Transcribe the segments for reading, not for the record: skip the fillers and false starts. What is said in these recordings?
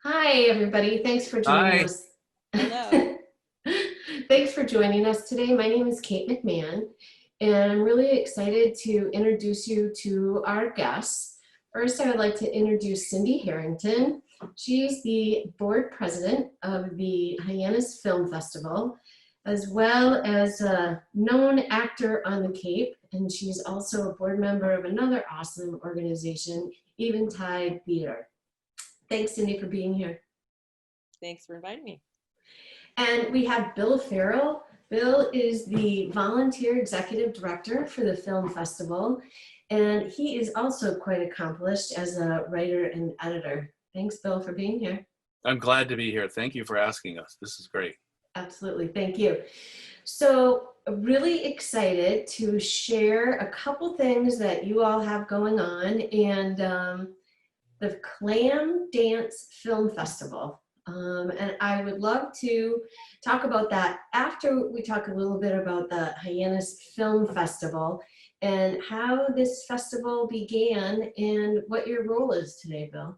Hi, everybody. Thanks for joining Hi. us. Hello. Thanks for joining us today. My name is Kate McMahon, and I'm really excited to introduce you to our guests. First, I would like to introduce Cindy Harrington. She's the board president of the Hyannis Film Festival, as well as a known actor on the Cape, and she's also a board member of another awesome organization, Eventide Theater. Thanks, Cindy, for being here. Thanks for inviting me. And we have Bill Farrell. Bill is the volunteer executive director for the film festival, and he is also quite accomplished as a writer and editor. Thanks, Bill, for being here. I'm glad to be here. Thank you for asking us. This is great. Absolutely, thank you. So really excited to share a couple things that you all have going on, and the CLAMDANCE Film Festival. And I would love to talk about that after we talk a little bit about the Hyannis Film Festival and how this festival began and what your role is today, Bill.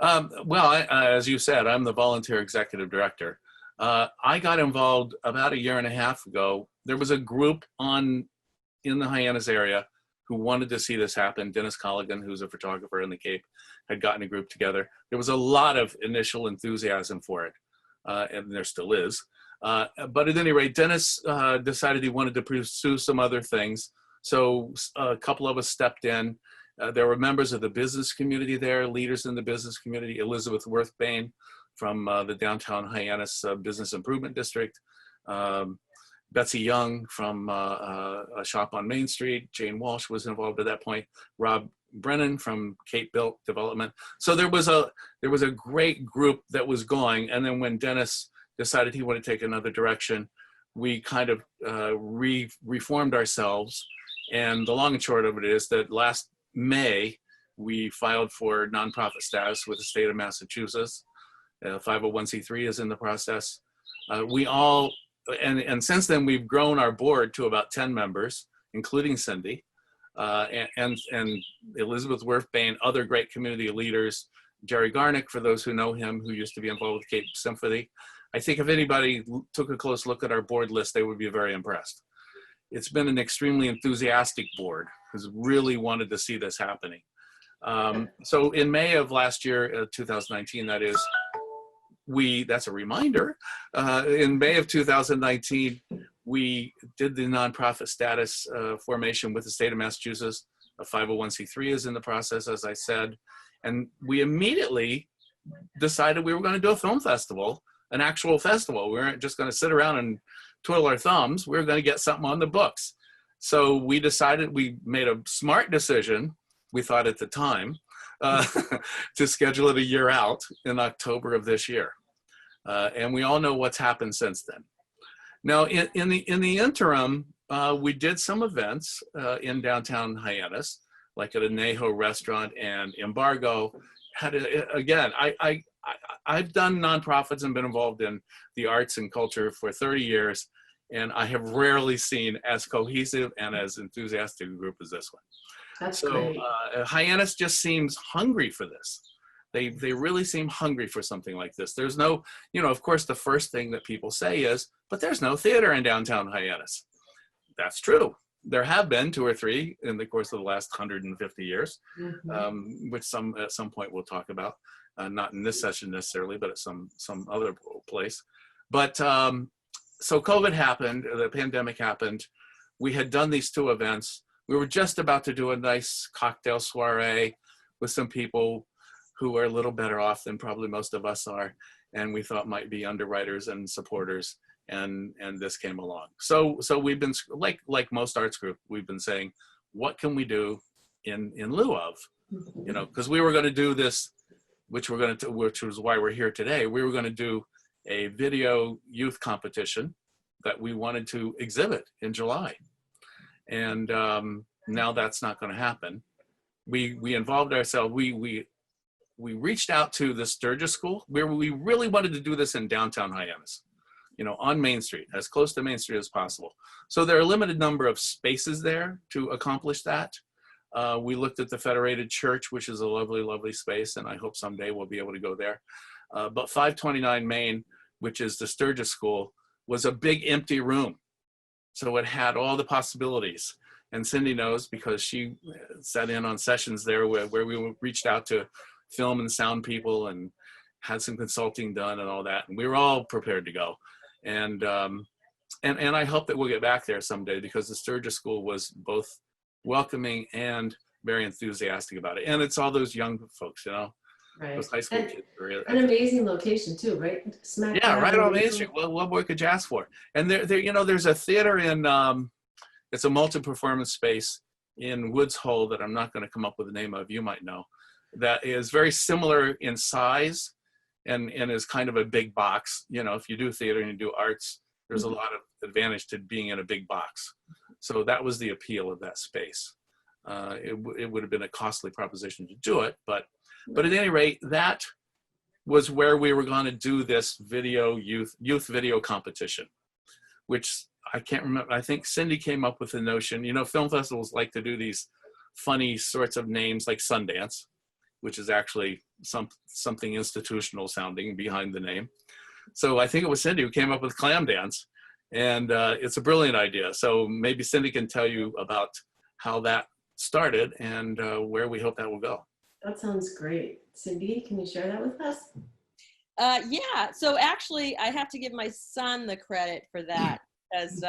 As you said, I'm the volunteer executive director. I got involved about a year and a half ago. There was a group in the Hyannis area who wanted to see this happen. Dennis Colligan, who's a photographer in the Cape, had gotten a group together. There was a lot of initial enthusiasm for it, and there still is. But at any rate, Dennis decided he wanted to pursue some other things. So a couple of us stepped in. There were members of the business community there, leaders in the business community, Elizabeth Worthbane from the downtown Hyannis Business Improvement District, Betsy Young from a shop on Main Street. Jane Walsh was involved at that point. Rob Brennan from Cape Built Development. So there was a great group that was going. And then when Dennis decided he wanted to take another direction, we kind of reformed ourselves. And the long and short of it is that last May, we filed for nonprofit status with the state of Massachusetts. 501c3 is in the process. And since then, we've grown our board to about 10 members, including Cindy, and Elizabeth Worthbane, other great community leaders, Jerry Garnick, for those who know him, who used to be involved with Cape Symphony. I think if anybody took a close look at our board list, they would be very impressed. It's been an extremely enthusiastic board who's really wanted to see this happening. So in May of last year, 2019, that is, that's a reminder, in May of 2019, we did the nonprofit status formation with the state of Massachusetts. A 501c3 is in the process, as I said. And we immediately decided we were going to do a film festival, an actual festival. We weren't just going to sit around and twiddle our thumbs. We were going to get something on the books. So we made a smart decision, we thought at the time, to schedule it a year out in October of this year. And we all know what's happened since then. Now, in the interim, we did some events in downtown Hyannis, like at a Neho restaurant and Embargo. I've done nonprofits and been involved in the arts and culture for 30 years, and I have rarely seen as cohesive and as enthusiastic a group as this one. That's So great. Hyannis just seems hungry for this. They really seem hungry for something like this. There's no, of course, the first thing that people say is, but there's no theater in downtown Hyannis. That's true. There have been 2 or 3 in the course of the last 150 years, which at some point we'll talk about, not in this session necessarily, but at some other place. But so COVID happened, the pandemic happened. We had done these 2 events. We were just about to do a nice cocktail soiree with some people who are a little better off than probably most of us are, and we thought might be underwriters and supporters, and this came along. So we've been, like most arts group, we've been saying, what can we do in lieu of, because we were going to do this, which was why we're here today. We were going to do a video youth competition that we wanted to exhibit in July, and now that's not going to happen. We involved ourselves. We reached out to the Sturgis School, where we really wanted to do this in downtown Hyannis, on Main Street, as close to Main Street as possible. So there are a limited number of spaces there to accomplish that. We looked at the Federated Church, which is a lovely, lovely space, and I hope someday we'll be able to go there. But 529 Main, which is the Sturgis School, was a big empty room. So it had all the possibilities. And Cindy knows because she sat in on sessions there where we reached out to film and sound people and had some consulting done and all that. And we were all prepared to go. And I hope that we'll get back there someday because the Sturgis School was both welcoming and very enthusiastic about it. And it's all those young folks, you know, Right. those high school kids. An amazing location too, right? Smack Yeah, dab right in on the Main middle. Street. What more could you ask for? And there, you know, there's a theater in, it's a multi-performance space in Woods Hole that I'm not going to come up with the name of, you might know, that is very similar in size and is kind of a big box. You know, if you do theater and you do arts, there's a lot of advantage to being in a big box. So that was the appeal of that space. It would have been a costly proposition to do it, but at any rate, that was where we were going to do this youth video competition, which I can't remember. I think Cindy came up with the notion, you know, film festivals like to do these funny sorts of names like Sundance, which is actually something institutional sounding behind the name. So I think it was Cindy who came up with CLAMDANCE, and it's a brilliant idea. So maybe Cindy can tell you about how that started and where we hope that will go. That sounds great. Cindy, can you share that with us? Yeah, so actually I have to give my son the credit for that because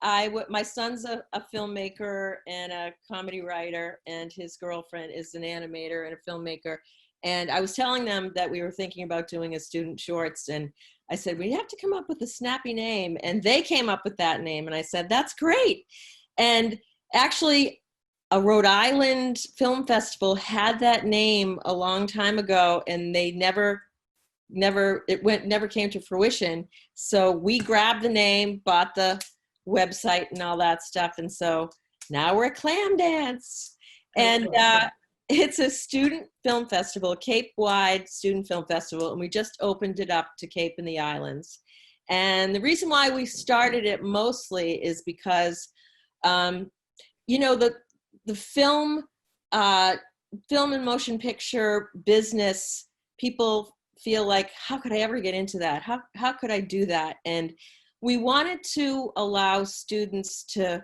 my son's a filmmaker and a comedy writer, and his girlfriend is an animator and a filmmaker. And I was telling them that we were thinking about doing a student shorts, and I said, we have to come up with a snappy name. And they came up with that name, and I said, that's great. And actually, a Rhode Island film festival had that name a long time ago, and they never came to fruition. So we grabbed the name, bought the website and all that stuff. And so now we're at CLAMDANCE. And it's a student film festival, Cape-wide student film festival. And we just opened it up to Cape and the Islands. And the reason why we started it mostly is because, you know, the film and motion picture business, people feel like, how could I ever get into that? How could I do that? And we wanted to allow students to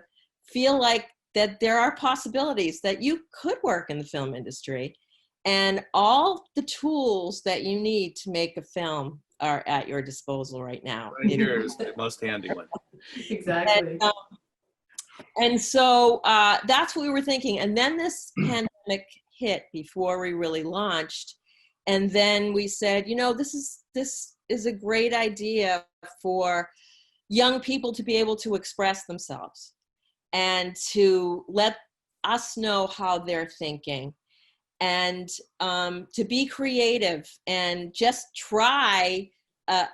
feel like that there are possibilities that you could work in the film industry, and all the tools that you need to make a film are at your disposal right now. Right here is the most handy one. Exactly. And so that's what we were thinking. And then this pandemic hit before we really launched. And then we said, you know, this is a great idea for young people to be able to express themselves and to let us know how they're thinking, and to be creative and just try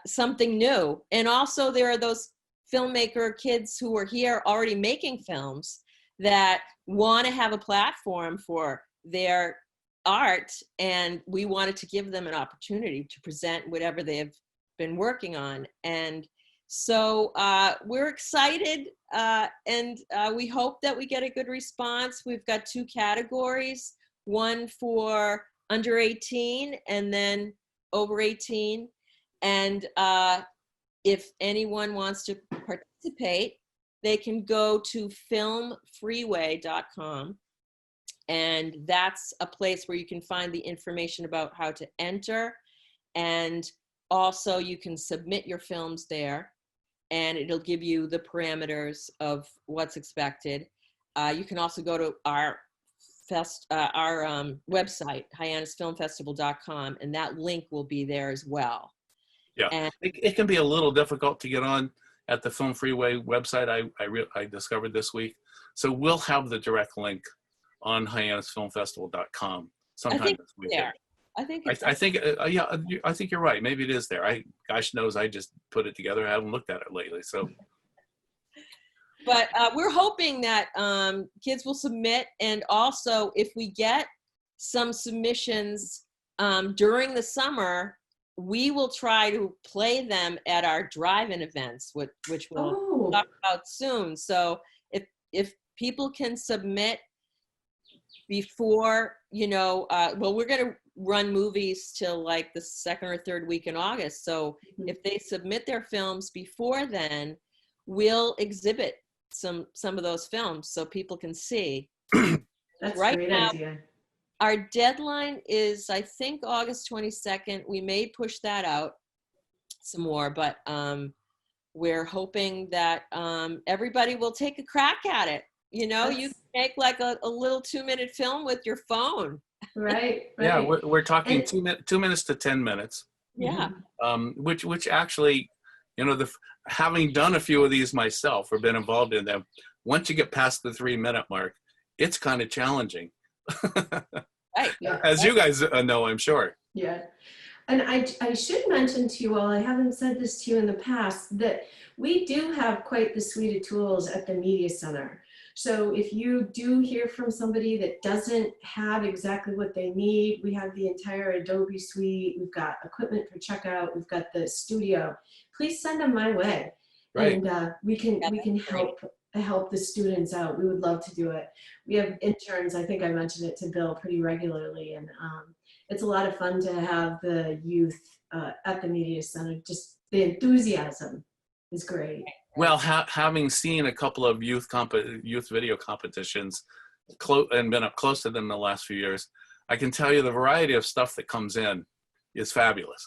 something new. And also there are those filmmaker kids who are here already making films that want to have a platform for their art, and we wanted to give them an opportunity to present whatever they have been working on. And so we're excited, and we hope that we get a good response. We've got 2 categories, one for under 18 and then over 18. And if anyone wants to participate, they can go to filmfreeway.com. And that's a place where you can find the information about how to enter. And also you can submit your films there, and it'll give you the parameters of what's expected. You can also go to our website, hyannisfilmfestival.com, and that link will be there as well. Yeah, And it can be a little difficult to get on at the Film Freeway website. I discovered this week. So we'll have the direct link on hyannisfilmfestival.com sometime this week. there. I think yeah, I think you're right. Maybe it is there. Gosh knows, I just put it together. I haven't looked at it lately. So, but we're hoping that kids will submit, and also if we get some submissions during the summer, we will try to play them at our drive-in events, which we'll talk about soon. So if people can submit before, well, we're going to run movies till like the second or third week in August. So if they submit their films before then, we'll exhibit some of those films so people can see. That's right a great now, idea. our deadline is, I think, August 22nd. We may push that out some more, but we're hoping that everybody will take a crack at it. You can make like a little 2-minute film with your phone. Right. Yeah, we're talking 2 minutes to 10 minutes. Yeah. Which actually, having done a few of these myself or been involved in them, once you get past the 3-minute mark, it's kind of challenging. Right. Yeah. As you guys know, I'm sure. Yeah. And I should mention to you all, I haven't said this to you in the past, that we do have quite the suite of tools at the Media Center. So if you do hear from somebody that doesn't have exactly what they need, we have the entire Adobe suite, we've got equipment for checkout, we've got the studio. Please send them my way. Right. And we can help the students out. We would love to do it. We have interns, I think I mentioned it to Bill pretty regularly, and it's a lot of fun to have the youth at the Media Center. Just the enthusiasm is great. Well, having seen a couple of youth video competitions and been up close to them in the last few years, I can tell you the variety of stuff that comes in is fabulous.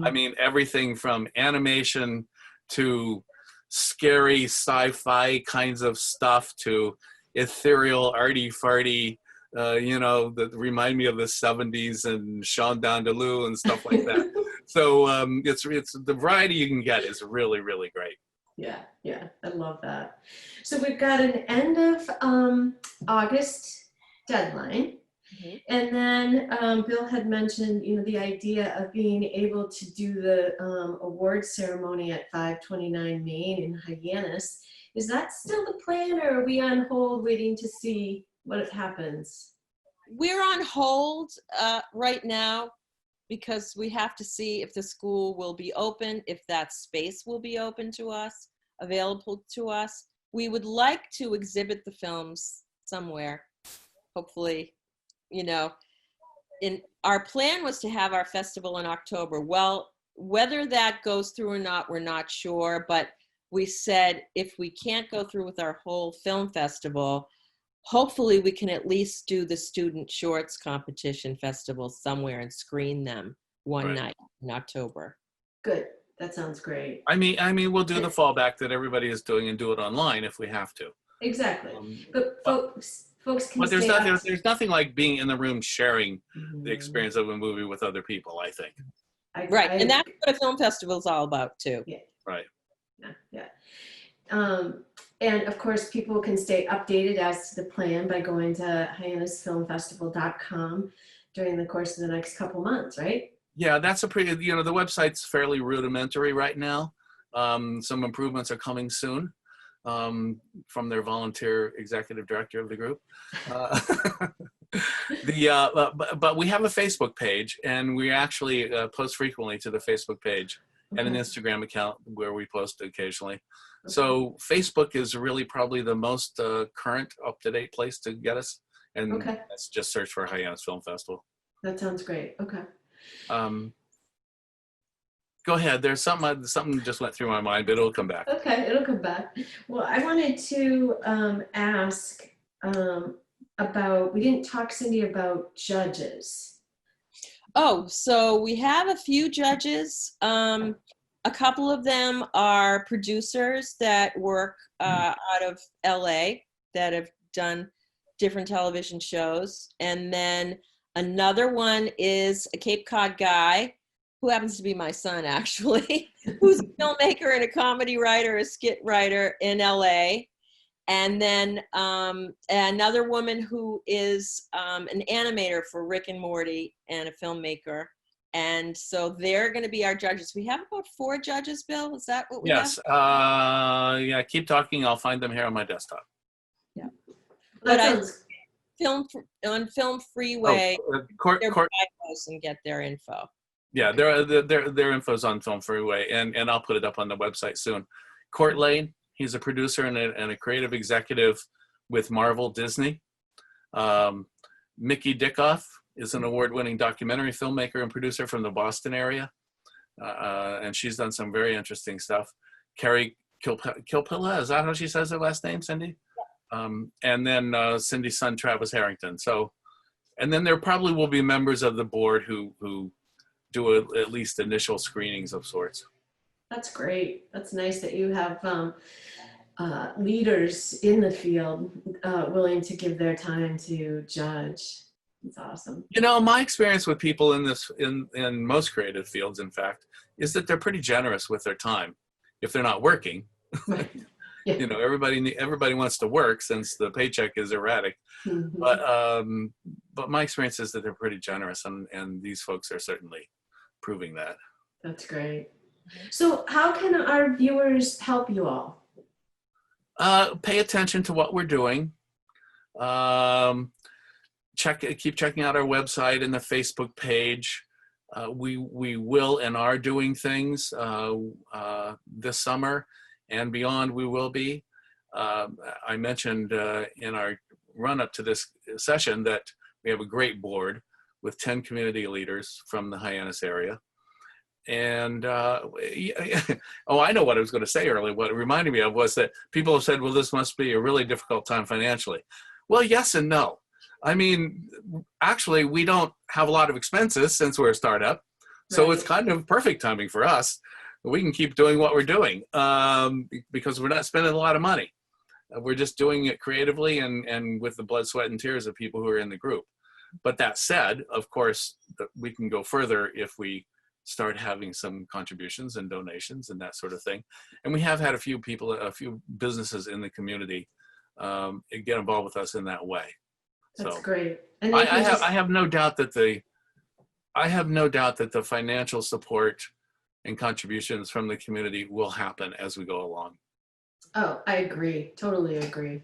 I mean, everything from animation to scary sci-fi kinds of stuff to ethereal arty-farty, that remind me of the 70s and Sean Dandaloo and stuff like that. So it's the variety you can get is really, really great. Yeah, I love that. So we've got an end of August deadline. And then Bill had mentioned, the idea of being able to do the award ceremony at 529 Main in Hyannis. Is that still the plan, or are we on hold waiting to see what happens? We're on hold right now because we have to see if the school will be open, if that space will be open to us, available to us. We would like to exhibit the films somewhere, hopefully. Our plan was to have our festival in October. Well, whether that goes through or not, we're not sure, but we said if we can't go through with our whole film festival, hopefully we can at least do the student shorts competition festival somewhere and screen them one night in October. Good. That sounds great. I mean, we'll do the fallback that everybody is doing and do it online if we have to. Exactly. But folks can. But there's nothing like being in the room sharing the experience of a movie with other people, I think. Right, and that's what a film festival is all about too. Yeah. Right. Yeah. And of course, people can stay updated as to the plan by going to hyannisfilmfestival.com during the course of the next couple months, right? Yeah, that's the website's fairly rudimentary right now. Some improvements are coming soon from their volunteer executive director of the group. But we have a Facebook page, and we actually post frequently to the Facebook page and an Instagram account where we post occasionally. So Facebook is really probably the most current, up-to-date place to get us. And let's just search for Hyannis Film Festival. That sounds great. Okay. Go ahead. There's something just went through my mind, but it'll come back. Okay, it'll come back. Well, I wanted to ask about, we didn't talk, Cindy, about judges. Oh, so we have a few judges. A couple of them are producers that work out of LA that have done different television shows. And then another one is a Cape Cod guy who happens to be my son, actually, who's a filmmaker and a comedy writer, a skit writer in LA. And then another woman who is an animator for Rick and Morty and a filmmaker. And so they're going to be our judges. We have about 4 judges, Bill. Is that what we have? Yes. Yeah, keep talking. I'll find them here on my desktop. Yeah. But on Film Freeway, Court and get their info. Yeah, their info's on Film Freeway, and I'll put it up on the website soon. Court Lane, he's a producer and a creative executive with Marvel Disney. Mickey Dickoff is an award-winning documentary filmmaker and producer from the Boston area. And she's done some very interesting stuff. Carrie Kilpilla, is that how she says her last name, Cindy? And then Cindy's son, Travis Harrington. So, and then there probably will be members of the board who do at least initial screenings of sorts. That's great. That's nice that you have leaders in the field willing to give their time to judge. It's awesome. You know, my experience with people in most creative fields, in fact, is that they're pretty generous with their time if they're not working. Right. Yeah. You know, everybody wants to work since the paycheck is erratic. Mm-hmm. But my experience is that they're pretty generous, and these folks are certainly proving that. That's great. So how can our viewers help you all? Pay attention to what we're doing. Keep checking out our website and the Facebook page. We will and are doing things this summer and beyond. We will be. I mentioned in our run-up to this session that we have a great board with 10 community leaders from the Hyannis area. And oh, I know what I was going to say earlier. What it reminded me of was that people have said, well, this must be a really difficult time financially. Well, yes and no. I mean, actually, we don't have a lot of expenses since we're a startup. So Right. It's kind of perfect timing for us. We can keep doing what we're doing because we're not spending a lot of money. We're just doing it creatively and with the blood, sweat, and tears of people who are in the group. But that said, of course, we can go further if we start having some contributions and donations and that sort of thing. And we have had a few businesses in the community get involved with us in that way. That's So great. And I have no doubt that the financial support and contributions from the community will happen as we go along. Oh, I agree. Totally agree.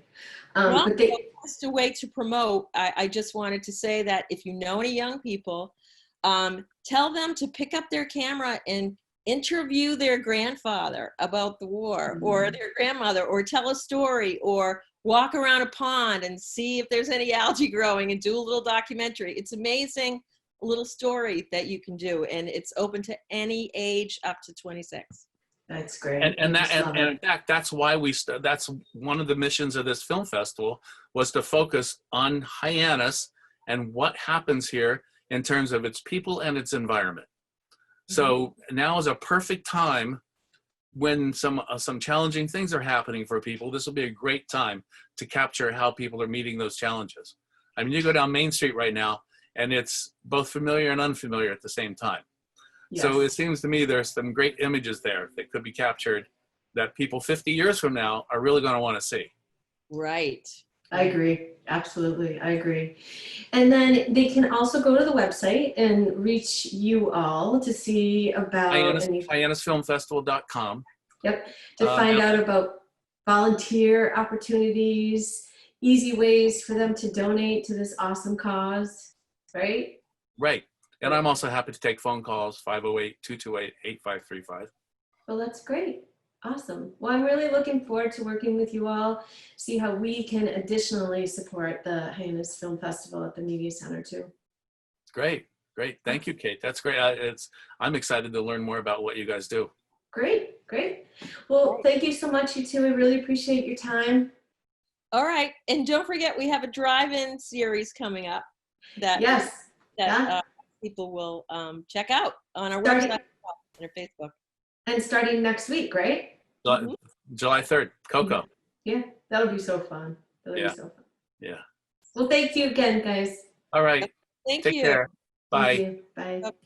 Well, But just a way to promote, I just wanted to say that if you know any young people, tell them to pick up their camera and interview their grandfather about the war, or their grandmother, or tell a story, or walk around a pond and see if there's any algae growing and do a little documentary. It's amazing, a little story that you can do, and it's open to any age up to 26. That's great. And in fact, that's why that's one of the missions of this film festival, was to focus on Hyannis and what happens here in terms of its people and its environment. So now is a perfect time when some challenging things are happening for people. This will be a great time to capture how people are meeting those challenges. I mean, you go down Main Street right now, and it's both familiar and unfamiliar at the same time. Yes. So it seems to me there's some great images there that could be captured that people 50 years from now are really going to want to see. Right. I agree. Absolutely. I agree. And then they can also go to the website and reach you all to see about Hyannisfilmfestival.com. Yep. To find out about volunteer opportunities, easy ways for them to donate to this awesome cause, right? Right. And I'm also happy to take phone calls, 508-228-8535. Well, that's great. Awesome. Well, I'm really looking forward to working with you all, see how we can additionally support the Hyannis Film Festival at the Media Center too. Great. Great. Thank you, Kate. That's great. I'm excited to learn more about what you guys do. Great. Great. Well, thank you so much, you two. I really appreciate your time. All right. And don't forget, we have a drive-in series coming up that, Yes. people will check out on our website and our Facebook. And starting next week, right? July 3rd, Coco. Yeah, that'll be so fun. That'll be so fun. Yeah. Well, thank you again, guys. All right. Thank Take you. care. Bye. Thank you. Bye. Okay.